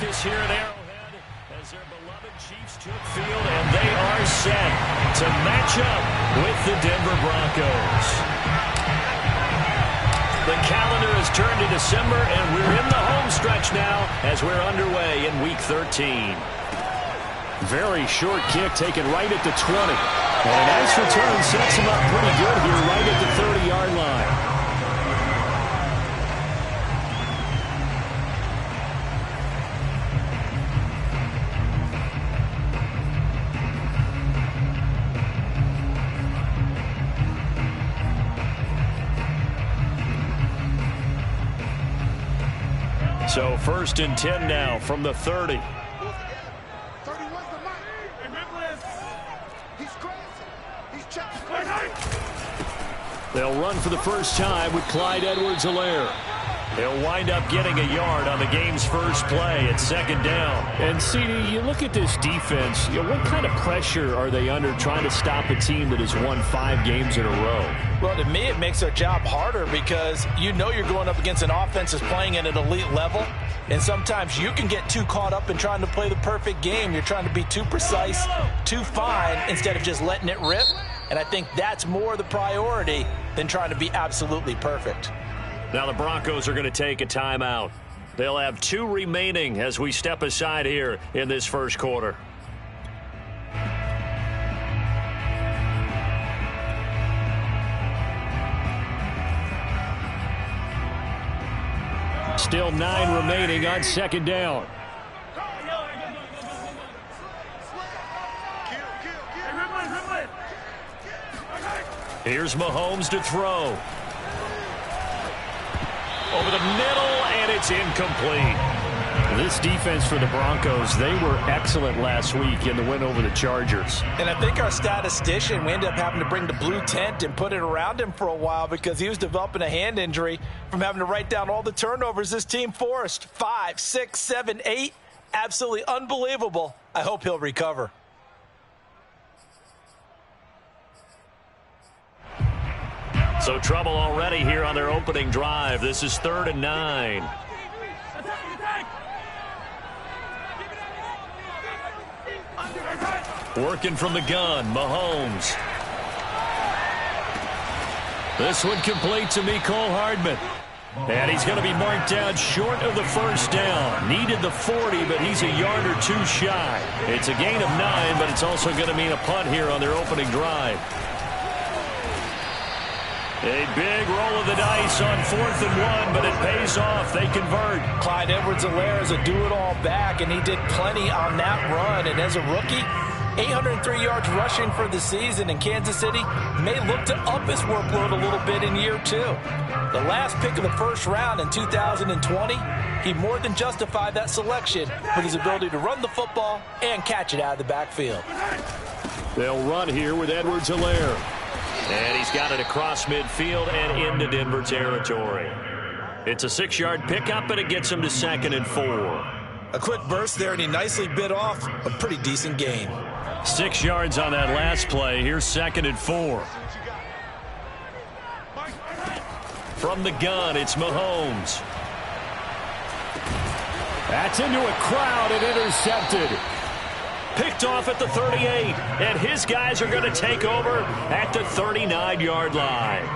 focus here at Arrowhead as their beloved Chiefs took field, and they are set to match up with the Denver Broncos. The calendar has turned to December, and we're in the home stretch now as we're underway in Week 13. Very short kick taken right at the 20. And a nice return sets him up pretty good here right at the 30-yard line. So 1st and 10 now from the 30. They'll run for the first time with Clyde Edwards-Helaire. They'll wind up getting a yard on the game's first play at 2nd down. And, CD, you look at this defense, what kind of pressure are they under trying to stop a team that has won 5 games in a row? Well, to me, it makes their job harder because you know you're going up against an offense that's playing at an elite level. And sometimes you can get too caught up in trying to play the perfect game. You're trying to be too precise, too fine, instead of just letting it rip. And I think that's more the priority than trying to be absolutely perfect. Now the Broncos are going to take a timeout. They'll have 2 remaining as we step aside here in this first quarter. Still 9 remaining on 2nd down. Here's Mahomes to throw. Over the middle, and it's incomplete. This defense for the Broncos, they were excellent last week in the win over the Chargers. And I think our statistician, we ended up having to bring the blue tent and put it around him for a while because he was developing a hand injury from having to write down all the turnovers this team forced. 5, 6, 7, 8. Absolutely unbelievable. I hope he'll recover. So trouble already here on their opening drive. This is 3rd and 9. Working from the gun, Mahomes. This one complete to Mecole Hardman. And he's going to be marked down short of the first down. Needed the 40, but he's a yard or 2 shy. It's a gain of 9, but it's also going to mean a punt here on their opening drive. A big roll of the dice on 4th and 1, but it pays off. They convert. Clyde Edwards-Helaire is a do-it-all back, and he did plenty on that run. And as a rookie, 803 yards rushing for the season, and Kansas City may look to up his workload a little bit in year 2. The last pick of the first round in 2020, he more than justified that selection with his ability to run the football and catch it out of the backfield. They'll run here with Edwards-Helaire. And he's got it across midfield and into Denver territory. It's a 6-yard pickup, and it gets him to 2nd and 4. A quick burst there, and he nicely bit off a pretty decent gain. 6 yards on that last play. Here's 2nd and 4. From the gun, it's Mahomes. That's into a crowd and intercepted. Picked off at the 38, and his guys are going to take over at the 39-yard line.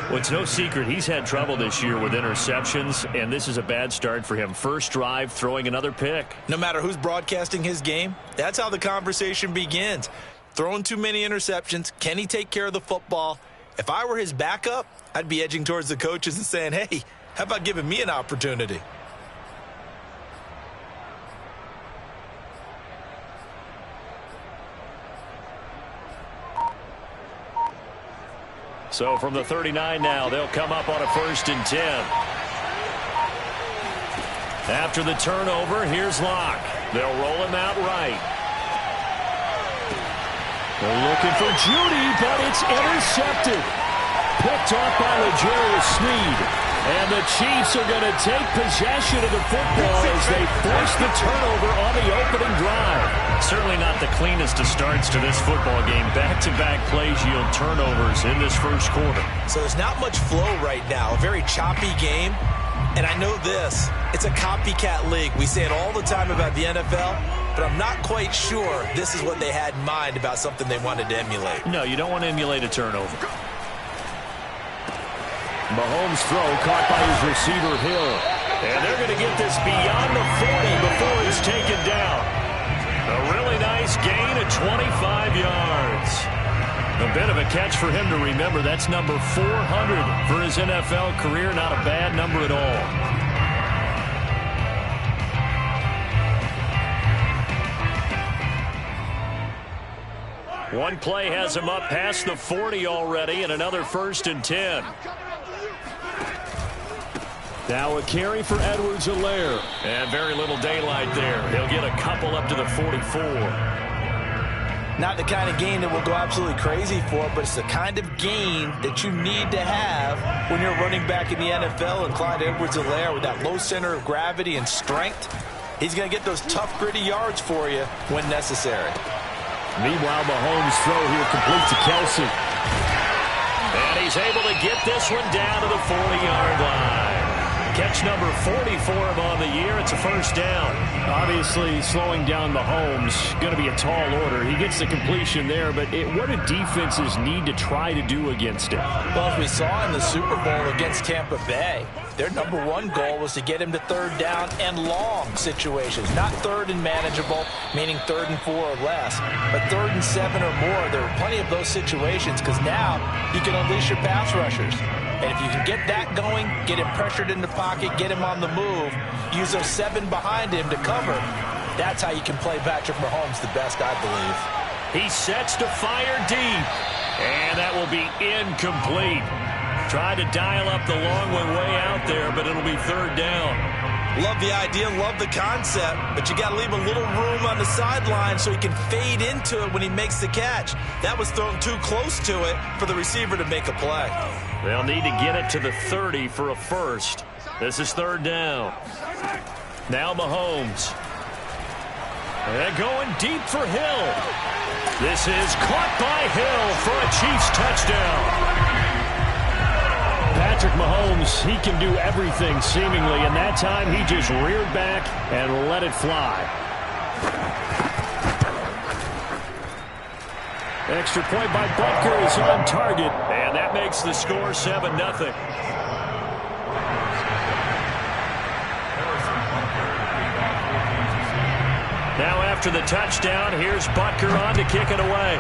Well, it's no secret he's had trouble this year with interceptions, and this is a bad start for him. First drive, throwing another pick. No matter who's broadcasting his game, that's how the conversation begins. Throwing too many interceptions, can he take care of the football? If I were his backup, I'd be edging towards the coaches and saying, hey, how about giving me an opportunity? So from the 39 now, they'll come up on a 1st and 10. After the turnover, here's Locke. They'll roll him out right. They're looking for Judy, but it's intercepted. Picked off by L'Jarius Sneed. And the Chiefs are going to take possession of the football as they force the turnover on the opening drive. Certainly not the cleanest of starts to this football game. Back-to-back plays yield turnovers in this first quarter. So there's not much flow right now. A very choppy game. And I know this, it's a copycat league. We say it all the time about the NFL, but I'm not quite sure this is what they had in mind about something they wanted to emulate. No, you don't want to emulate a turnover. Mahomes' throw caught by his receiver, Hill. And they're going to get this beyond the 40 before it's taken down. A really nice gain of 25 yards. A bit of a catch for him to remember. That's number 400 for his NFL career. Not a bad number at all. One play has him up past the 40 already, and another 1st and 10. Now a carry for Edwards-Helaire. And very little daylight there. He'll get a couple up to the 44. Not the kind of gain that we'll go absolutely crazy for, but it's the kind of gain that you need to have when you're running back in the NFL. And Clyde Edwards-Helaire, with that low center of gravity and strength, he's going to get those tough, gritty yards for you when necessary. Meanwhile, Mahomes' throw here complete to Kelsey. And he's able to get this one down to the 40-yard line. Catch number 40 for him on the year. It's a 1st down. Obviously, slowing down Mahomes going to be a tall order. He gets the completion there, but what do defenses need to try to do against him? Well, as we saw in the Super Bowl against Tampa Bay, their number one goal was to get him to 3rd down and long situations. Not 3rd and manageable, meaning 3rd and 4 or less, but 3rd and 7 or more. There are plenty of those situations because now you can unleash your pass rushers. And if you can get that going, get him pressured in the pocket, get him on the move, use those 7 behind him to cover, that's how you can play Patrick Mahomes the best, I believe. He sets to fire deep, and that will be incomplete. Tried to dial up the long one way out there, but it'll be 3rd down. Love the idea, love the concept, but you got to leave a little room on the sideline so he can fade into it when he makes the catch. That was thrown too close to it for the receiver to make a play. They'll need to get it to the 30 for a 1st. This is 3rd down. Now Mahomes. And going deep for Hill. This is caught by Hill for a Chiefs touchdown. Patrick Mahomes, he can do everything seemingly, and that time he just reared back and let it fly. Extra point by Butker is on target, and that makes the score 7-0. Now after the touchdown, here's Butker on to kick it away.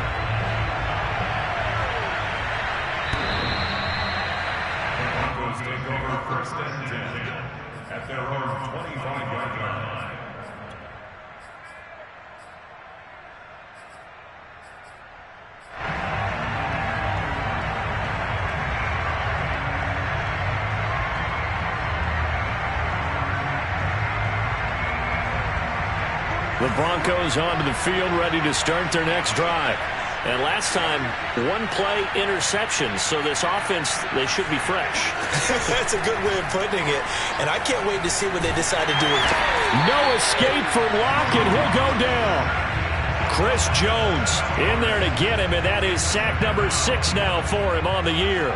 The Broncos onto the field, ready to start their next drive. And last time, 1-play interception, so this offense, they should be fresh. That's a good way of putting it, and I can't wait to see what they decide to do with it. No escape from Lockett. He'll go down. Chris Jones in there to get him, and that is sack number 6 now for him on the year.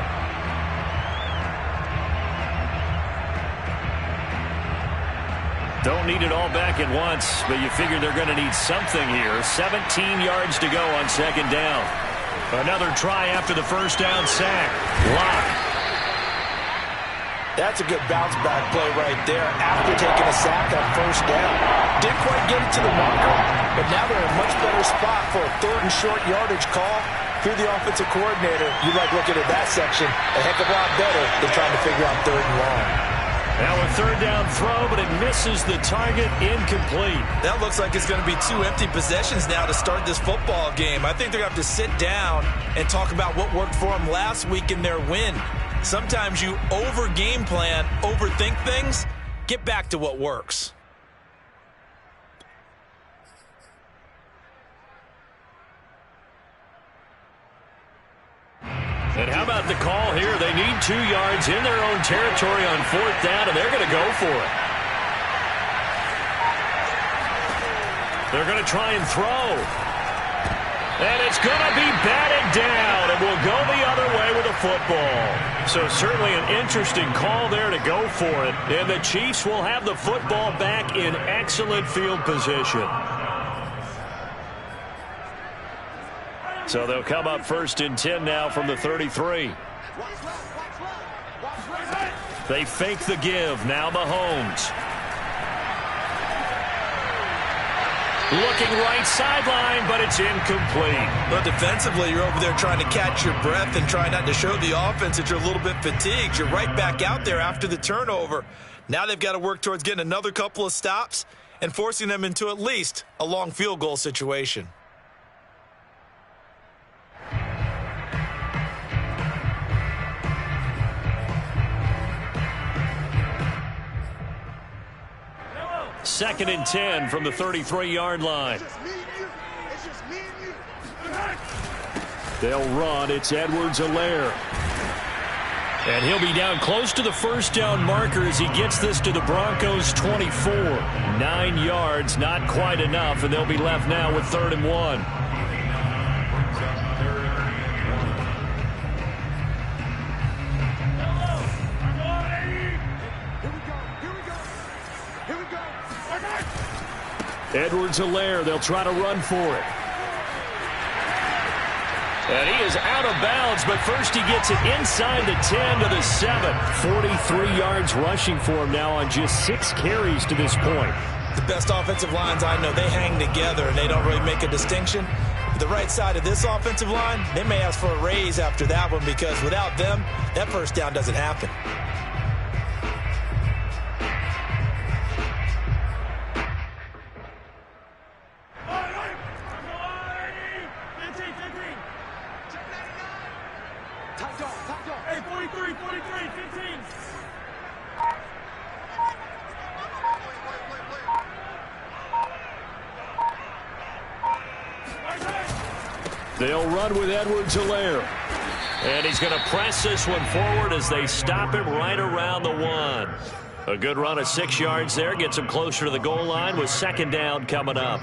Don't need it all back at once, but you figure they're going to need something here. 17 yards to go on 2nd down. Another try after the 1st down sack. Lock. That's a good bounce-back play right there after taking a sack on 1st down. Didn't quite get it to the marker, but now they're in a much better spot for a 3rd and short yardage call. If you're the offensive coordinator, you like looking at that section a heck of a lot better than trying to figure out 3rd and long. Now a 3rd down throw, but it misses the target, incomplete. That looks like it's going to be 2 empty possessions now to start this football game. I think they're going to have to sit down and talk about what worked for them last week in their win. Sometimes you over-game plan, overthink things. Get back to what works. And how about the call here? They need 2 yards in their own territory on 4th down, and they're going to go for it. They're going to try and throw. And it's going to be batted down, and we'll go the other way with the football. So certainly an interesting call there to go for it. And the Chiefs will have the football back in excellent field position. So they'll come up 1st and 10 now from the 33. They fake the give. Now Mahomes. Looking right sideline, but it's incomplete. But defensively, you're over there trying to catch your breath and try not to show the offense that you're a little bit fatigued. You're right back out there after the turnover. Now they've got to work towards getting another couple of stops and forcing them into at least a long field goal situation. Second and 10 from the 33-yard line. They'll run. It's Edwards-Helaire. And he'll be down close to the first down marker as he gets this to the Broncos' 24. 9 yards, not quite enough, and they'll be left now with 3rd and 1. Edwards-Helaire, they'll try to run for it. And he is out of bounds, but first he gets it inside the 10 to the 7. 43 yards rushing for him now on just 6 carries to this point. The best offensive lines I know, they hang together and they don't really make a distinction. The right side of this offensive line, they may ask for a raise after that one because without them, that first down doesn't happen. They'll run with Edwards-Helaire. And he's going to press this one forward as they stop him right around the 1. A good run of 6 yards there. Gets him closer to the goal line with 2nd down coming up.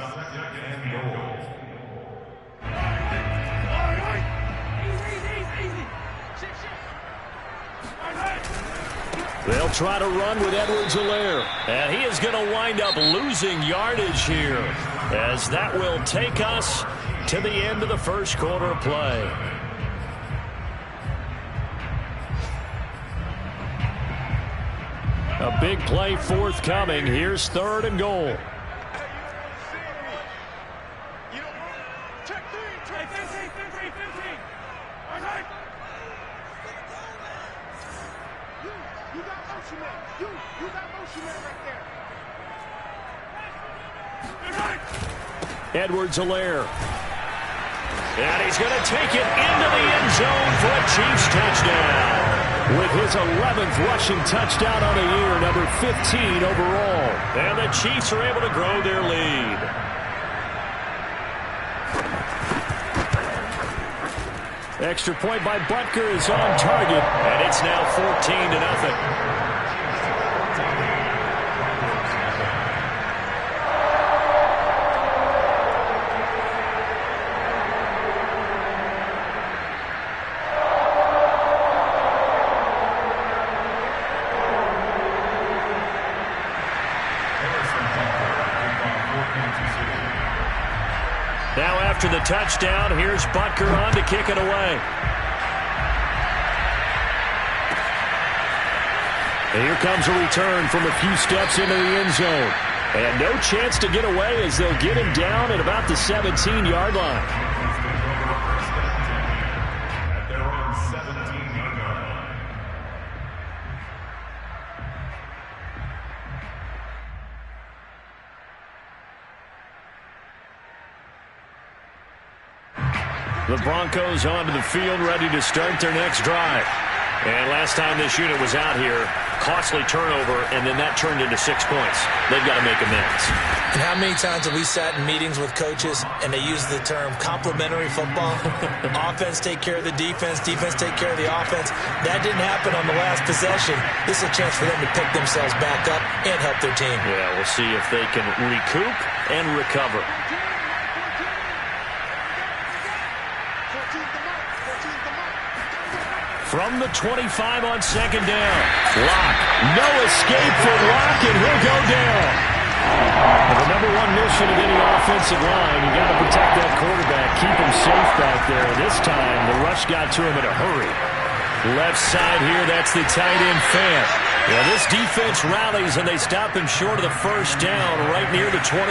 They'll try to run with Edwards-Helaire. And he is going to wind up losing yardage here as that will take us to the end of the first quarter of play. A big play forthcoming. Here's 3rd and goal. Edwards-Helaire. And he's going to take it into the end zone for a Chiefs touchdown. With his 11th rushing touchdown on the year, number 15 overall. And the Chiefs are able to grow their lead. Extra point by Butker is on target, and it's now 14-0. Now after the touchdown, here's Butker on to kick it away. And here comes a return from a few steps into the end zone. And no chance to get away as they'll get him down at about the 17-yard line. The Broncos onto the field, ready to start their next drive. And last time this unit was out here, costly turnover, and then that turned into 6 points. They've got to make amends. And how many times have we sat in meetings with coaches and they use the term complementary football? Offense take care of the defense, defense take care of the offense. That didn't happen on the last possession. This is a chance for them to pick themselves back up and help their team. Yeah, we'll see if they can recoup and recover. From the 25 on second down. Locke. No escape for Locke, and he'll go down. Well, the number one mission of any offensive line, you got to protect that quarterback, keep him safe back there. This time, the rush got to him in a hurry. Left side here, that's the tight end Fant. Yeah, this defense rallies, and they stop him short of the first down right near the 24.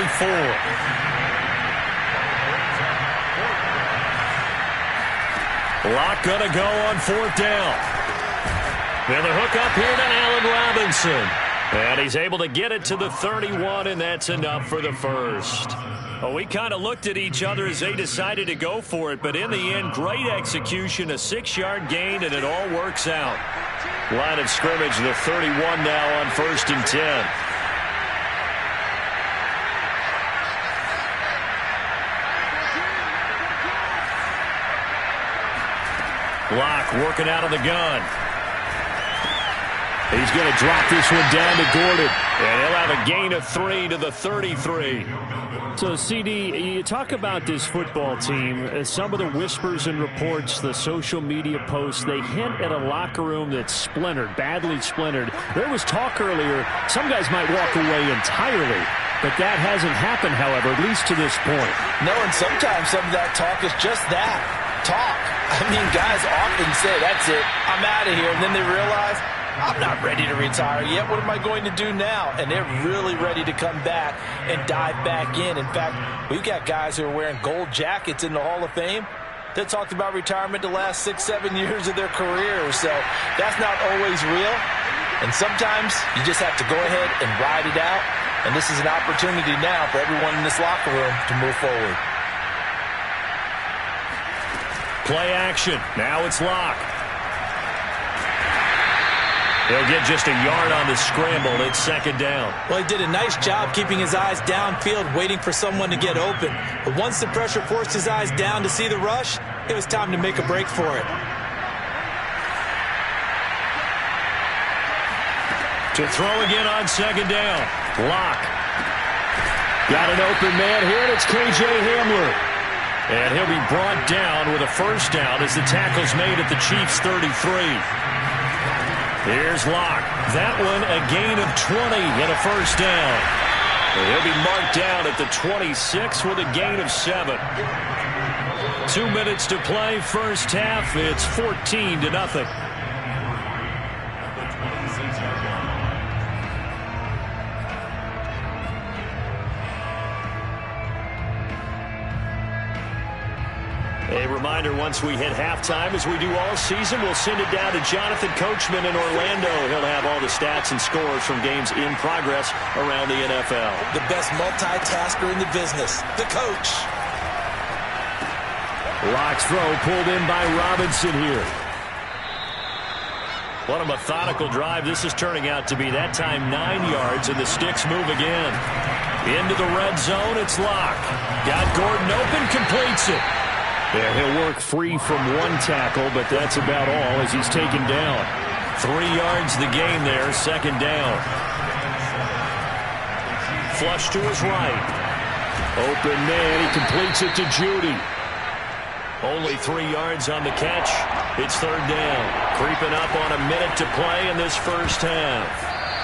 Locke gonna go on fourth down. And the hook up here to Allen Robinson. And he's able to get it to the 31, and that's enough for the first. Well, we kind of looked at each other as they decided to go for it, but in the end, great execution, a 6-yard gain, and it all works out. Line of scrimmage, the 31 now on 1st and 10. Locke working out of the gun. He's going to drop this one down to Gordon. And he'll have a gain of 3 to the 33. So, CD, you talk about this football team. Some of the whispers and reports, the social media posts, they hint at a locker room that's splintered, badly splintered. There was talk earlier, some guys might walk away entirely. But that hasn't happened, however, at least to this point. No, and sometimes some of that talk is just that, talk. I mean, guys often say, that's it, I'm out of here. And then they realize, I'm not ready to retire yet. What am I going to do now? And they're really ready to come back and dive back in. In fact, we've got guys who are wearing gold jackets in the Hall of Fame that talked about retirement the last 6-7 years of their careers. So that's not always real. And sometimes you just have to go ahead and ride it out. And this is an opportunity now for everyone in this locker room to move forward. Play action. Now it's Locke. He'll get just a yard on the scramble. It's second down. Well, he did a nice job keeping his eyes downfield, waiting for someone to get open. But once the pressure forced his eyes down to see the rush, it was time to make a break for it. To throw again on second down. Locke. Got an open man here, and it's K.J. Hamler. And he'll be brought down with a first down as the tackle's made at the Chiefs' 33. Here's Locke. That one a gain of 20 and a first down. And he'll be marked down at the 26 with a gain of 7. 2 minutes to play, first half. It's 14-0. A reminder, once we hit halftime, as we do all season, we'll send it down to Jonathan Coachman in Orlando. He'll have all the stats and scores from games in progress around the NFL. The best multitasker in the business, the coach. Locke's throw pulled in by Robinson here. What a methodical drive this is turning out to be. That time 9 yards, and the sticks move again. Into the red zone, it's Locke. Got Gordon open, completes it. Yeah, he'll work free from one tackle, but that's about all as he's taken down. 3 yards the gain there, second down. Flush to his right. Open man, he completes it to Judy. Only 3 yards on the catch. It's third down. Creeping up on a minute to play in this first half.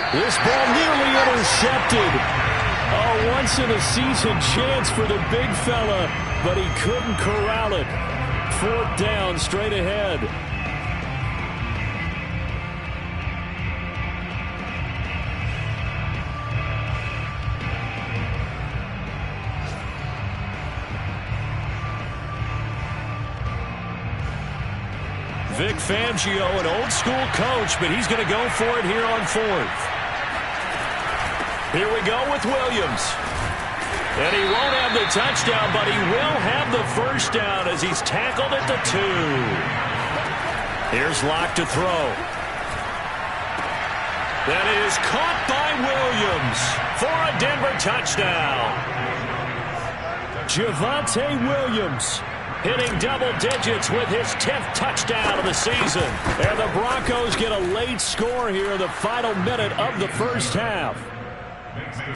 This ball nearly intercepted. A once-in-a-season chance for the big fella, but he couldn't corral it. Fourth down, straight ahead. Vic Fangio, an old-school coach, but he's going to go for it here on fourth. Here we go with Williams. And he won't have the touchdown, but he will have the first down as he's tackled at the 2. Here's Locke to throw. That is caught by Williams for a Denver touchdown. Javonte Williams hitting double digits with his 10th touchdown of the season. And the Broncos get a late score here in the final minute of the first half.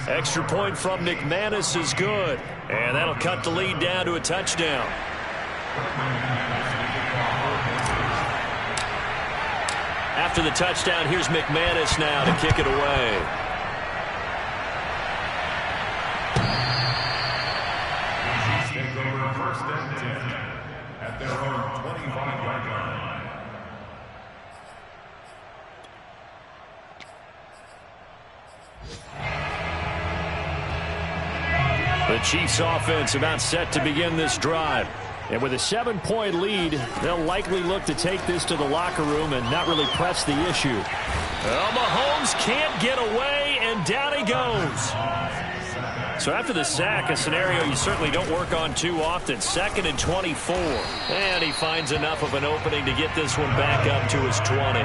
Extra point from McManus is good. And that'll cut the lead down to a touchdown. after the touchdown, here's McManus now to kick it away. Take over first and 10 at their own 25-yard line. The Chiefs offense about set to begin this drive. And with a 7-point lead, they'll likely look to take this to the locker room and not really press the issue. Well, Mahomes can't get away, and down he goes. So after the sack, a scenario you certainly don't work on too often. 2nd and 24. And he finds enough of an opening to get this one back up to his 20.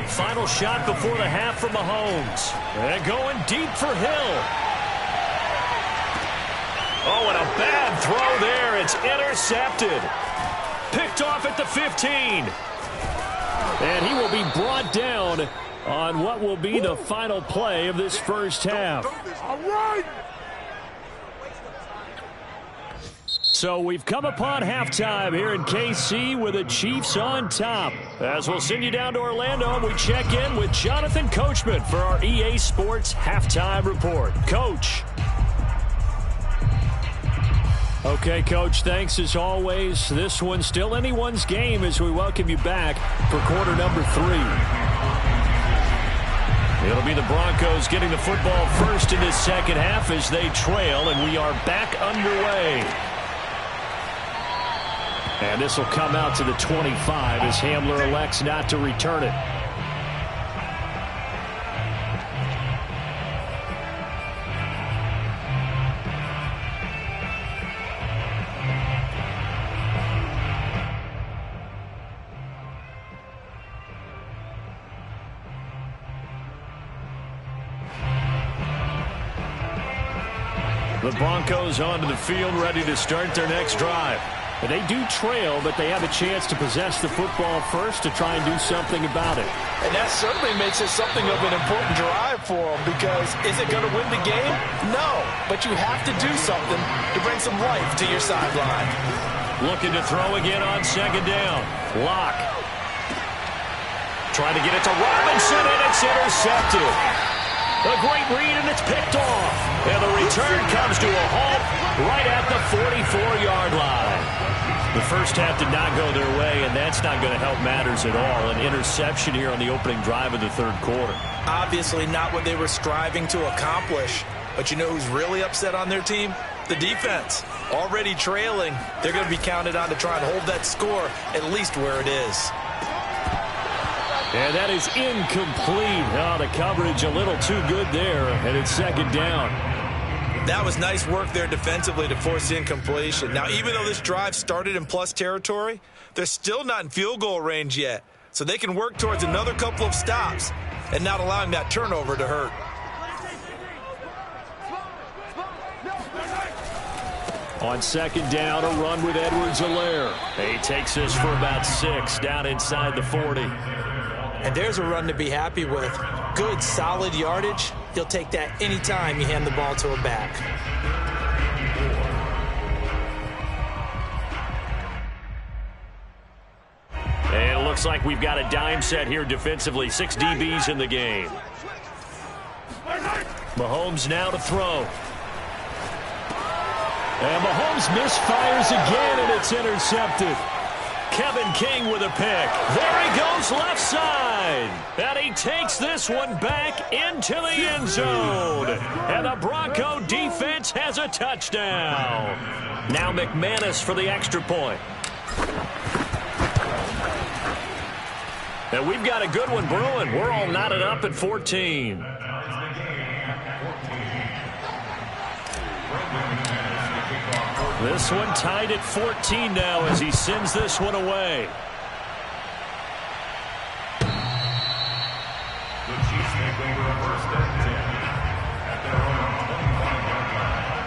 Final shot before the half for Mahomes. And going deep for Hill. Oh, and a bad throw there. It's intercepted. Picked off at the 15. And he will be brought down on what will be the final play of this first half. All right. So we've come upon halftime here in KC with the Chiefs on top. As we'll send you down to Orlando, we check in with Jonathan Coachman for our EA Sports Halftime Report. Coach. Okay, Coach, thanks as always. This one's still anyone's game as we welcome you back for quarter number 3. It'll be the Broncos getting the football first in this second half as they trail, and we are back underway. And this will come out to the 25 as Hamler elects not to return it. The Broncos onto the field, ready to start their next drive. And they do trail, but they have a chance to possess the football first to try and do something about it. And that certainly makes it something of an important drive for them, because is it going to win the game? No, but you have to do something to bring some life to your sideline. Looking to throw again on second down. Lock. Trying to get it to Robinson, and it's intercepted. A great read, and it's picked off. And the return comes to a halt right at the 44-yard line. The first half did not go their way, and that's not going to help matters at all. An interception here on the opening drive of the third quarter. Obviously not what they were striving to accomplish. But you know who's really upset on their team? The defense. Already trailing. They're going to be counted on to try and hold that score at least where it is. And that is incomplete. Oh, the coverage a little too good there, and it's second down. That was nice work there defensively to force incompletion. Now, even though this drive started in plus territory, they're still not in field goal range yet. So they can work towards another couple of stops and not allowing that turnover to hurt. On second down, a run with Edwards-Helaire. He takes this for about 6 down inside the 40. And there's a run to be happy with. Good, solid yardage. He'll take that anytime you hand the ball to a back. And it looks like we've got a dime set here defensively. 6 DBs in the game. Mahomes now to throw. And Mahomes misfires again, and it's intercepted. Kevin King with a pick. There he goes left side. And he takes this one back into the end zone. And the Bronco defense has a touchdown. Now McManus for the extra point. And we've got a good one brewing. We're all knotted up at 14. This one tied at 14 now as he sends this one away. The Chiefs make over a first and 10 at their own 25-yard line.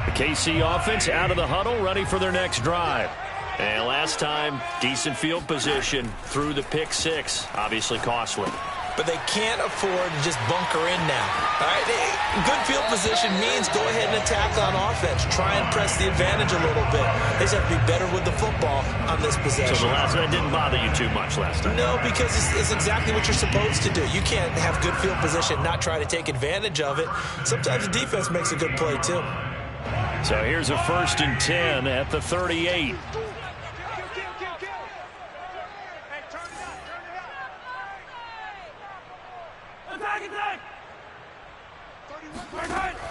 The KC offense out of the huddle, ready for their next drive. And last time, decent field position through the pick 6, obviously costly. but they can't afford to just bunker in now. All right? Good field position means go ahead and attack on offense. Try and press the advantage a little bit. They just have to be better with the football on this possession. So that didn't bother you too much last time? No, because it's exactly what you're supposed to do. You can't have good field position, not try to take advantage of it. Sometimes the defense makes a good play, too. So here's a 1st and 10 at the 38.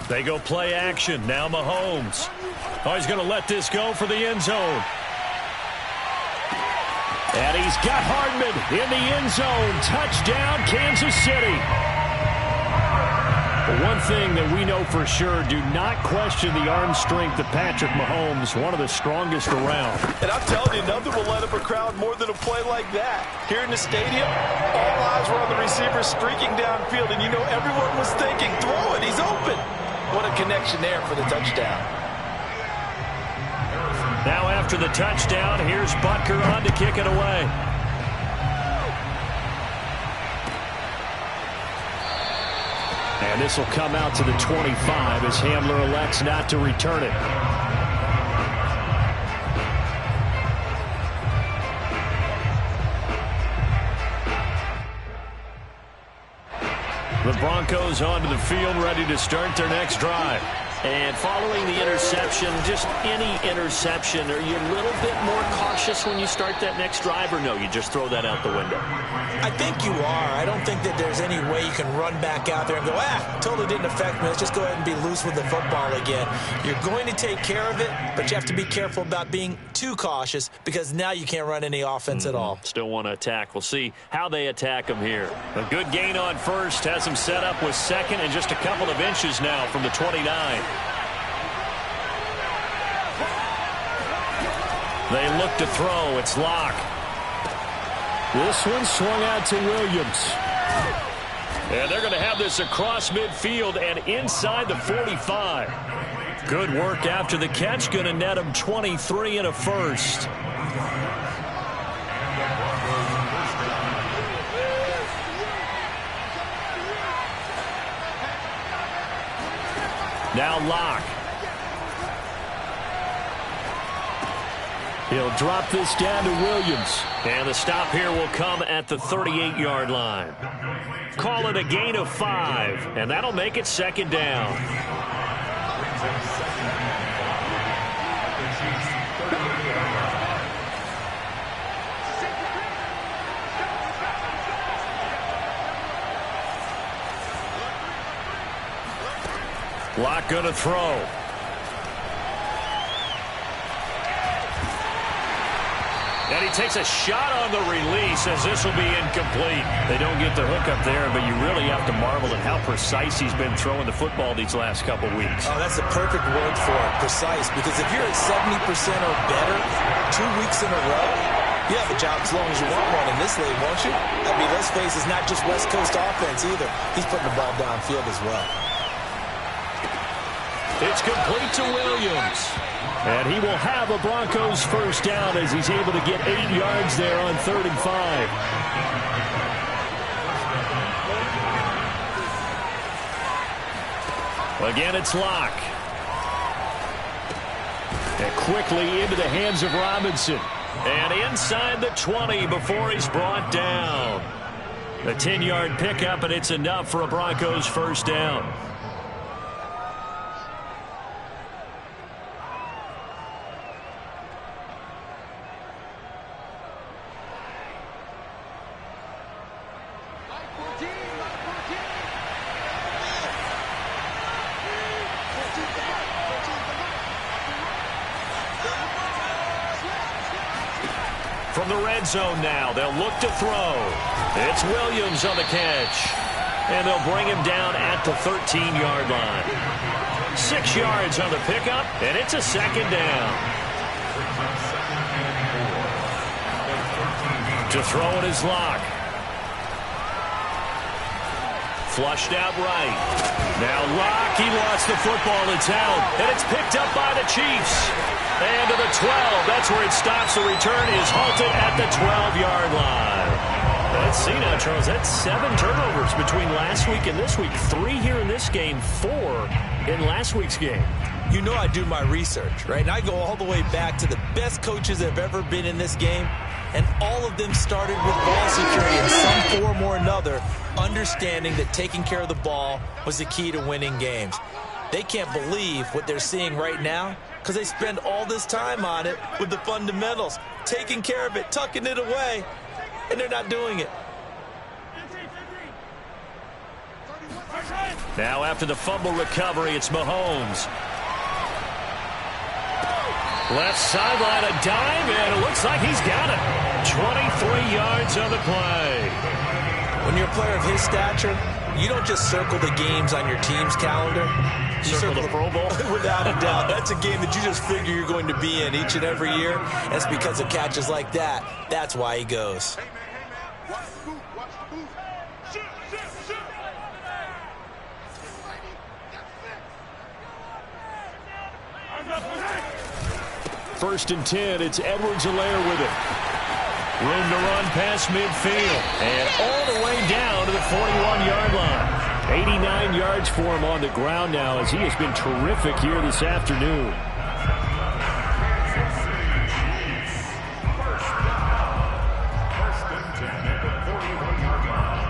They go play action. Now Mahomes. Oh, he's going to let this go for the end zone. And he's got Hardman in the end zone. Touchdown, Kansas City. But one thing that we know for sure, do not question the arm strength of Patrick Mahomes, one of the strongest around. And I'm telling you, nothing will light up a crowd more than a play like that. Here in the stadium, all eyes were on the receiver streaking downfield, and you know everyone was thinking, throw it, he's open. What a connection there for the touchdown. Now after the touchdown, here's Butker on to kick it away. And this will come out to the 25 as Hamler elects not to return it. The Broncos onto the field, ready to start their next drive. And following the interception, just any interception, are you a little bit more cautious when you start that next drive, or no, you just throw that out the window? I think you are. I don't think that there's any way you can run back out there and go, totally didn't affect me. Let's just go ahead and be loose with the football again. You're going to take care of it, but you have to be careful about being too cautious because now you can't run any offense at all. Still want to attack. We'll see how they attack him here. A good gain on first has him set up with second and just a couple of inches now from the 29. They look to throw. It's Locke. This one swung out to Williams. And they're going to have this across midfield and inside the 45. Good work after the catch. Going to net him 23 and a first. Now Locke. He'll drop this down to Williams. And the stop here will come at the 38-yard line. Call it a gain of 5, and that'll make it second down. Locke going to throw. And he takes a shot on the release as this will be incomplete. They don't get the hook up there, but you really have to marvel at how precise he's been throwing the football these last couple weeks. Oh, that's the perfect word for it, precise. Because if you're at 70% or better 2 weeks in a row, you have a job as long as you want one in this league, won't you? I mean, let's face it, it's not just West Coast offense either. He's putting the ball downfield as well. It's complete to Williams. And he will have a Broncos first down as he's able to get 8 yards there on 3rd and 5. Again, it's Locke. And quickly into the hands of Robinson. And inside the 20 before he's brought down. A 10-yard pickup, and it's enough for a Broncos first down. From the red zone now, they'll look to throw. It's Williams on the catch. And they'll bring him down at the 13-yard line. 6 yards on the pickup, and it's a second down. To throw it is Locke. Flushed out right. Now Locke, he lost the football. It's out, and it's picked up by the Chiefs. And to the 12. That's where it stops. The return is halted at the 12-yard line. Let's see now, Charles. That's 7 turnovers between last week and this week. 3 here in this game, 4 in last week's game. You know I do my research, right? And I go all the way back to the best coaches that have ever been in this game, and all of them started with ball security in some form or another, understanding that taking care of the ball was the key to winning games. They can't believe what they're seeing right now because they spend all this time on it with the fundamentals, taking care of it, tucking it away, and they're not doing it. Now after the fumble recovery, it's Mahomes. Left sideline, a dive, and it looks like he's got it. 23 yards on the play. When you're a player of his stature, you don't just circle the games on your team's calendar. You circle the Pro Bowl? Without a doubt. That's a game that you just figure you're going to be in each and every year. That's because of catches like that. That's why he goes. First and 10, it's Edwards-Helaire with it. Room to run past midfield. And all the way down to the 41-yard line. 89 yards for him on the ground now as he has been terrific here this afternoon. First and 10 at the 41-yard line.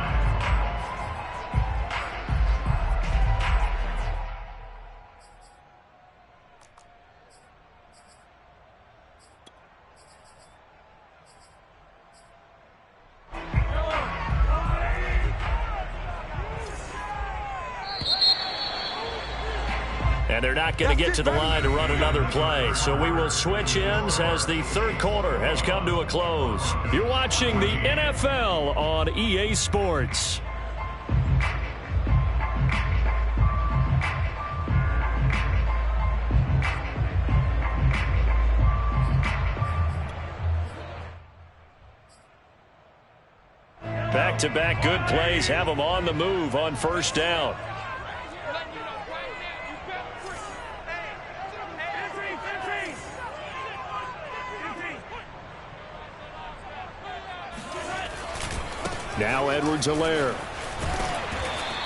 And they're not going to get to the line to run another play. So we will switch ends as the third quarter has come to a close. You're watching the NFL on EA Sports. Back-to-back good plays have them on the move on first down. Now Edwards-Helaire.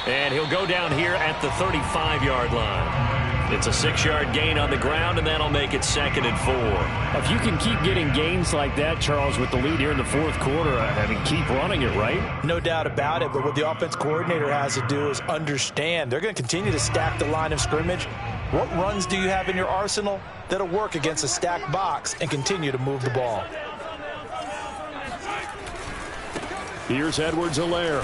And he'll go down here at the 35-yard line. It's a 6-yard gain on the ground, and that'll make it 2nd and 4. If you can keep getting gains like that, Charles, with the lead here in the fourth quarter, I mean, keep running it, right? No doubt about it, but what the offense coordinator has to do is understand. They're going to continue to stack the line of scrimmage. What runs do you have in your arsenal that'll work against a stacked box and continue to move the ball? Here's Edwards-Helaire.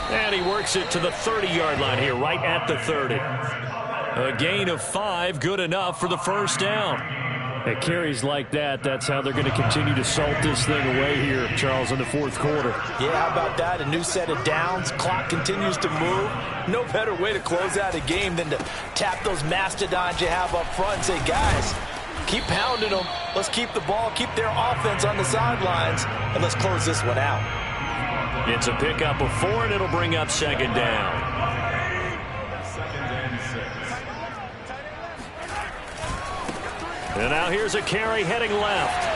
And he works it to the 30-yard line here, right at the 30. A gain of 5, good enough for the first down. At carries like that, that's how they're going to continue to salt this thing away here, Charles, in the fourth quarter. Yeah, how about that? A new set of downs. Clock continues to move. No better way to close out a game than to tap those mastodons you have up front and say, guys, keep pounding them. Let's keep the ball, keep their offense on the sidelines, and let's close this one out. It's a pickup of 4, and it'll bring up 2nd down. 2nd and 6. And now here's a carry heading left.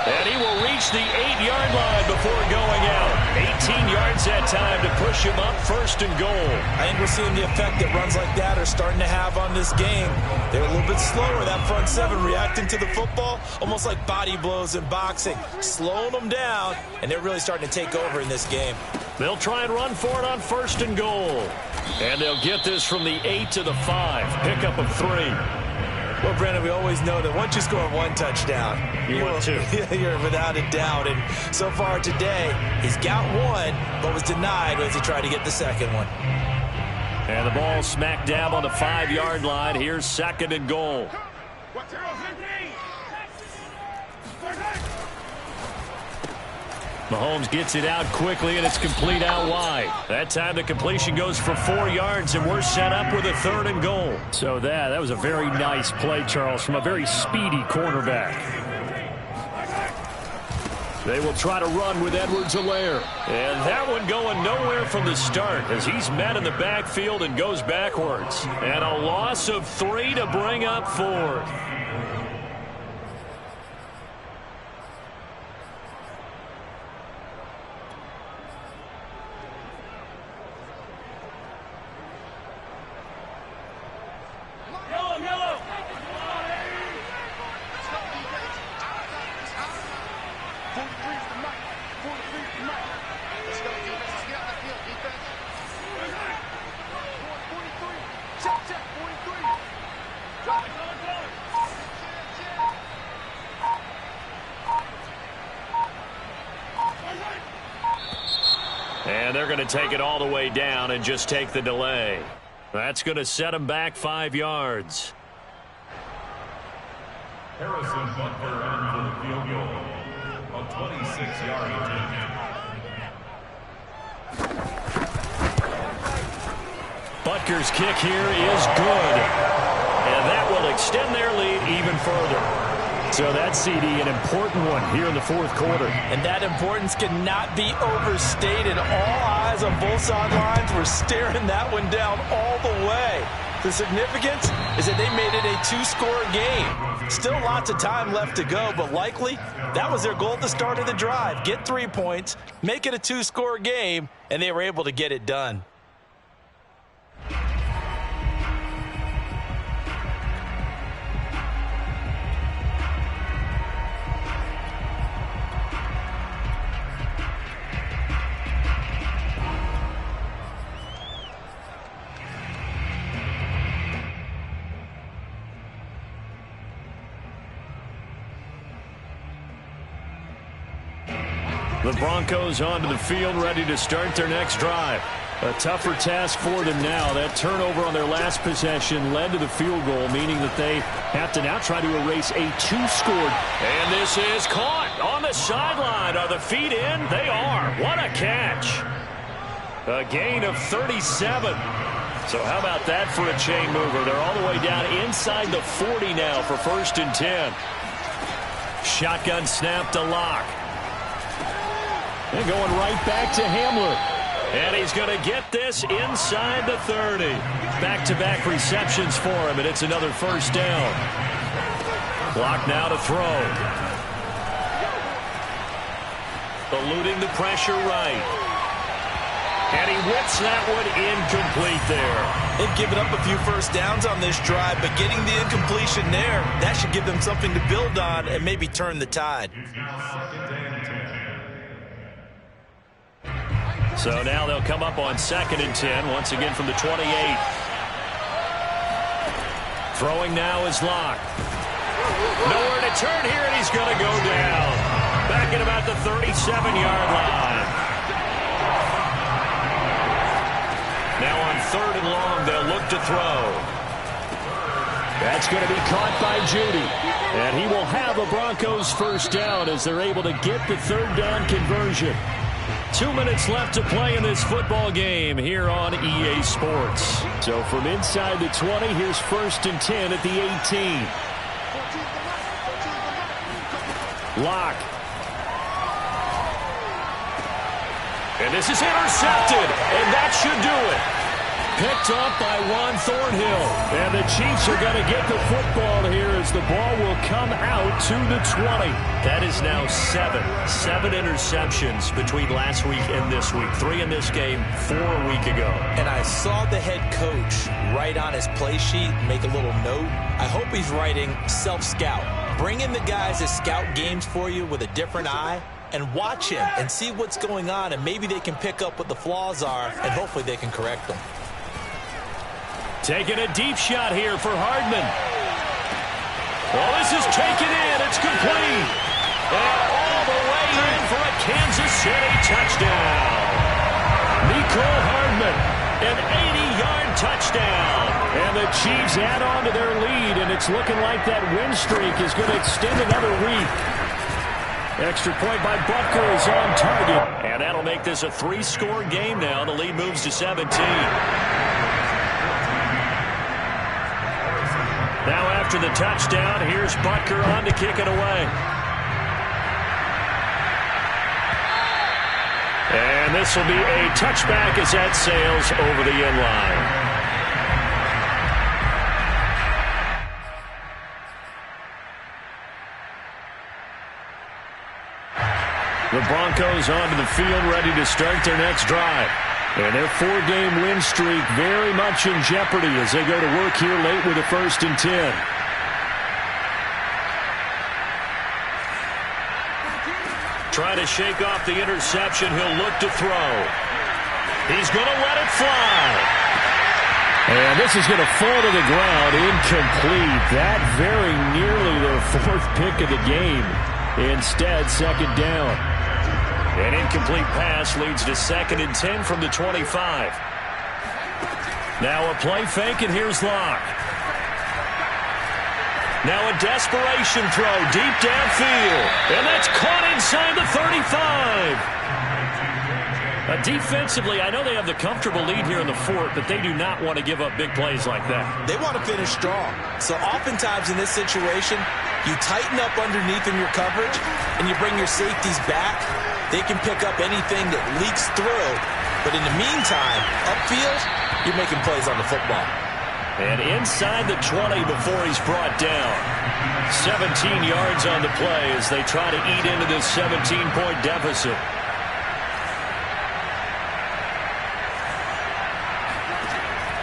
And he will reach the 8-yard line before going out. 18 yards that time to push him up 1st and goal. I think we're seeing the effect that runs like that are starting to have on this game. They're a little bit slower, that front seven reacting to the football, almost like body blows in boxing, slowing them down, and they're really starting to take over in this game. They'll try and run for it on 1st and goal. And they'll get this from the 8 to the 5. Pickup of 3. Well, Brandon, we always know that once you score 1 touchdown, you want 2. You're without a doubt. And so far today, he's got 1, but was denied as he tried to get the 2nd one. And the ball smack dab on the 5-yard line. Here's 2nd and goal. Mahomes gets it out quickly, and it's complete out wide. That time the completion goes for 4 yards, and we're set up with a 3rd and goal. So that was a very nice play, Charles, from a very speedy cornerback. They will try to run with Edwards-Helaire. And that one going nowhere from the start as he's met in the backfield and goes backwards. And a loss of 3 to bring up 4th. going to take it all the way down and just take the delay. That's going to set them back 5 yards. Harrison Butker in for the field goal. A 26-yard attempt. Butker's kick here is good. And that will extend their lead even further. So that CD, an important one here in the fourth quarter. And that importance cannot be overstated. All eyes on both sidelines were staring that one down all the way. The significance is that they made it a 2-score game. Still lots of time left to go, but likely that was their goal at the start of the drive. Get 3 points, make it a 2-score game, and they were able to get it done. The Broncos onto the field, ready to start their next drive. A tougher task for them now. That turnover on their last possession led to the field goal, meaning that they have to now try to erase a 2-score. And this is caught on the sideline. Are the feet in? They are. What a catch. A gain of 37. So how about that for a chain mover? They're all the way down inside the 40 now for 1st and 10. Shotgun snap to Locke. And going right back to Hamler. And he's going to get this inside the 30. Back-to-back receptions for him, and it's another 1st down. Locke now to throw. Eluding the pressure right. And he whips that one incomplete there. They've given up a few 1st downs on this drive, but getting the incompletion there, that should give them something to build on and maybe turn the tide. So now they'll come up on 2nd and 10, once again from the 28. Throwing now is Locke. Nowhere to turn here, and he's going to go down. Back at about the 37-yard line. Now on 3rd and long, they'll look to throw. That's going to be caught by Judy. And he will have a Broncos 1st down as they're able to get the 3rd down conversion. 2 minutes left to play in this football game here on EA Sports. So from inside the 20, here's 1st and 10 at the 18. Locke. And this is intercepted, and that should do it. Picked off by Juan Thornhill. And the Chiefs are going to get the football here as the ball will come out to the 20. That is now 7 interceptions between last week and this week. 3 in this game, 4 a week ago. And I saw the head coach write on his play sheet, make a little note. I hope he's writing self-scout. Bring in the guys that scout games for you with a different eye and watch him and see what's going on, and maybe they can pick up what the flaws are, and hopefully they can correct them. Taking a deep shot here for Hardman. Well, this is taken in. It's complete. And all the way in for a Kansas City touchdown. Mecole Hardman, an 80-yard touchdown. And the Chiefs add on to their lead, and it's looking like that win streak is going to extend another week. Extra point by Butker is on target. And that'll make this a 3-score game now. The lead moves to 17. Now after the touchdown, here's Butker on to kick it away. And this will be a touchback as that sails over the end line. The Broncos onto the field ready to start their next drive. And their 4-game win streak very much in jeopardy as they go to work here late with a 1st and 10. Trying to shake off the interception. He'll look to throw. He's going to let it fly. And this is going to fall to the ground incomplete. That very nearly their 4th pick of the game. Instead, 2nd down. An incomplete pass leads to 2nd and 10 from the 25. Now a play fake, and here's Locke. Now a desperation throw deep downfield. And that's caught inside the 35. Defensively, I know they have the comfortable lead here in the 4th, but they do not want to give up big plays like that. They want to finish strong. So oftentimes in this situation, you tighten up underneath in your coverage, and you bring your safeties back. They can pick up anything that leaks through. But in the meantime, upfield, you're making plays on the football. And inside the 20 before he's brought down. 17 yards on the play as they try to eat into this 17-point deficit.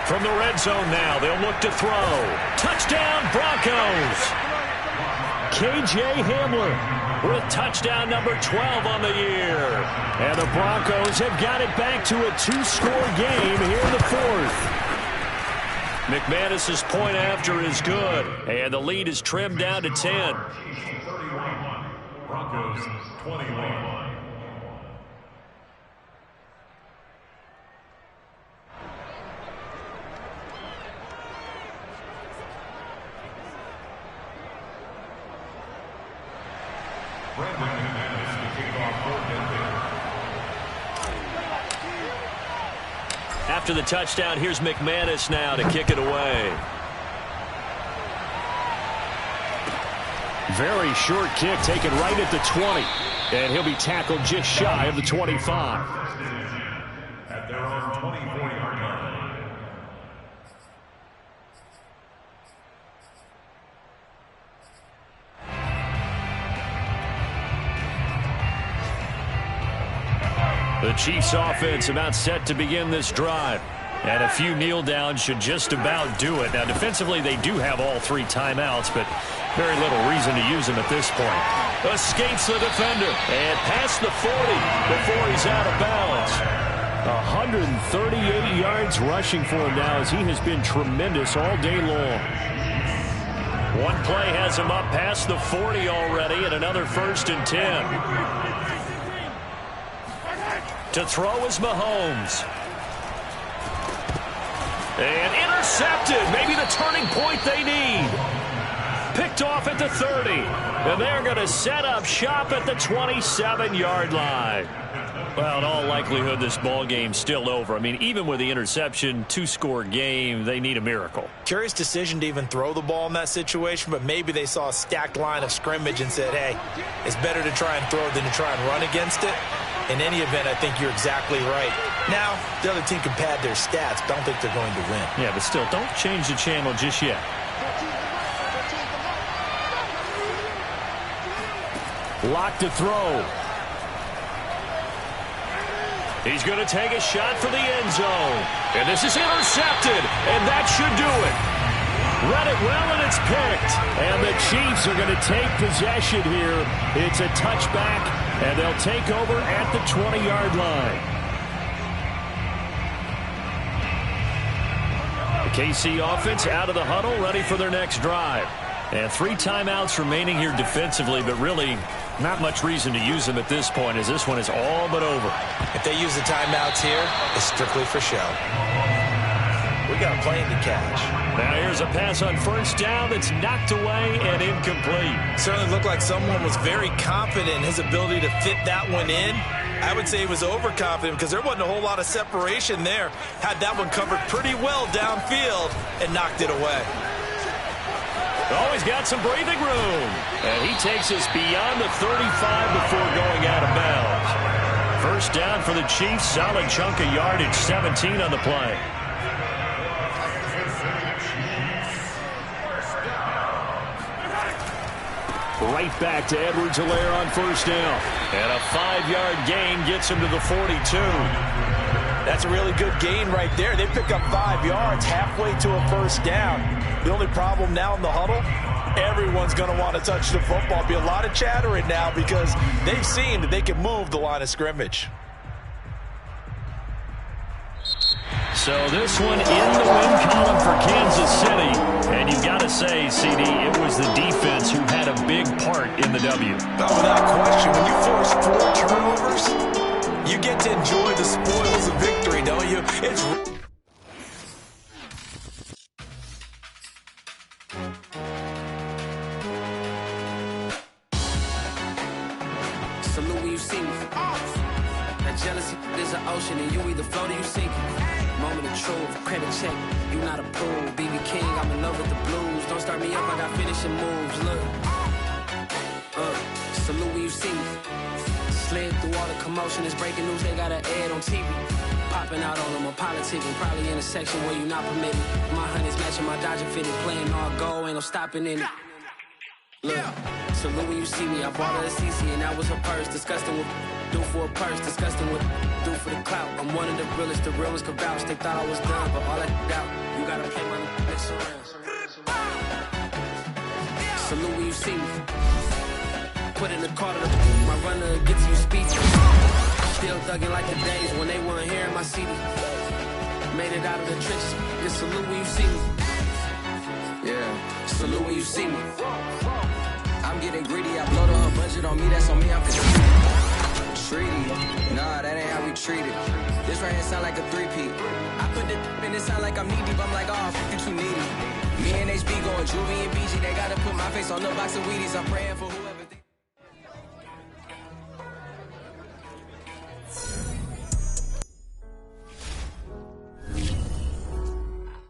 From the red zone now, they'll look to throw. Touchdown, Broncos! K.J. Hamler with touchdown number 12 on the year. And the Broncos have got it back to a 2-score game here in the 4th. McManus's point after is good, and the lead is trimmed down to 10. 31, Broncos 21. After the touchdown, here's McManus now to kick it away. Very short kick taken right at the 20. And he'll be tackled just shy of the 25. At their own 24-yard line. The Chiefs offense about set to begin this drive. And a few kneel downs should just about do it. Now defensively they do have all 3 timeouts, but very little reason to use them at this point. Escapes the defender and past the 40 before he's out of bounds. 138 yards rushing for him now as he has been tremendous all day long. One play has him up past the 40 already, and another 1st and 10. To throw is Mahomes. And intercepted. Maybe the turning point they need. Picked off at the 30. And they're going to set up shop at the 27-yard line. Well, in all likelihood, this ball game's still over. I mean, even with the interception, 2-score game, they need a miracle. Curious decision to even throw the ball in that situation, but maybe they saw a stacked line of scrimmage and said, hey, it's better to try and throw than to try and run against it. In any event, I think you're exactly right. Now, the other team can pad their stats, but I don't think they're going to win. Yeah, but still, don't change the channel just yet. Lock to throw. He's going to take a shot for the end zone. And this is intercepted, and that should do it. Read it well, and it's picked. And the Chiefs are going to take possession here. It's a touchback, and they'll take over at the 20-yard line. The KC offense out of the huddle, ready for their next drive. And 3 timeouts remaining here defensively, but really not much reason to use them at this point as this one is all but over. If they use the timeouts here, it's strictly for show. We got a plane to catch. Now here's a pass on 1st down that's knocked away and incomplete. Certainly looked like someone was very confident in his ability to fit that one in. I would say he was overconfident because there wasn't a whole lot of separation there. Had that one covered pretty well downfield and knocked it away. Oh, he's got some breathing room. And he takes us beyond the 35 before going out of bounds. 1st down for the Chiefs. Solid chunk of yardage, 17 on the play. Right back to Edwards-Helaire on 1st down. And a 5-yard gain gets him to the 42. That's a really good gain right there. They pick up 5 yards halfway to a 1st down. The only problem now in the huddle, everyone's going to want to touch the football. Be a lot of chattering now because they've seen that they can move the line of scrimmage. So this one in the win column for Kansas City. And you've got to say, CD, it was the defense who had a big part in the W. Oh, without question. When you force 4 turnovers, you get to enjoy the spoils of victory, don't you? It's salute when you see me. That jealousy is an ocean, and you either float or you sink. Moment of truth, credit check, you not approved. BB King, I'm in love with the blues. Don't start me up, I got finishing moves. Look, salute when you see me. Slid through all the commotion, it's breaking news, they got an ad on TV. Popping out on them, I'm politicking, probably in a section where you not permitted. My honey's matching my Dodger fitted, playing all gold, ain't no stopping in it. Look, salute when you see me. I bought her a CC and that was her purse. Disgusting with do for a purse. Disgusting with do for the clout. I'm one of the realest. The realest could vouch. They thought I was done, but all I doubt. You gotta play my next around. Salute when you see me. Put in the car to my runner gets you speechless. Still thugging like the days when they weren't here in my CD. Made it out of the trenches. Just salute when you see me. Yeah, salute when you see me. I'm getting greedy, I blow the budget on me, that's on me, I'm treaty. Nah, that ain't how we treat it. This right here sound like a 3-peat. I put the in it sound like I'm knee deep, I'm like, oh, you too needy. Me and HB going Juvie and BG, they gotta put my face on the box of Wheaties, I'm praying for who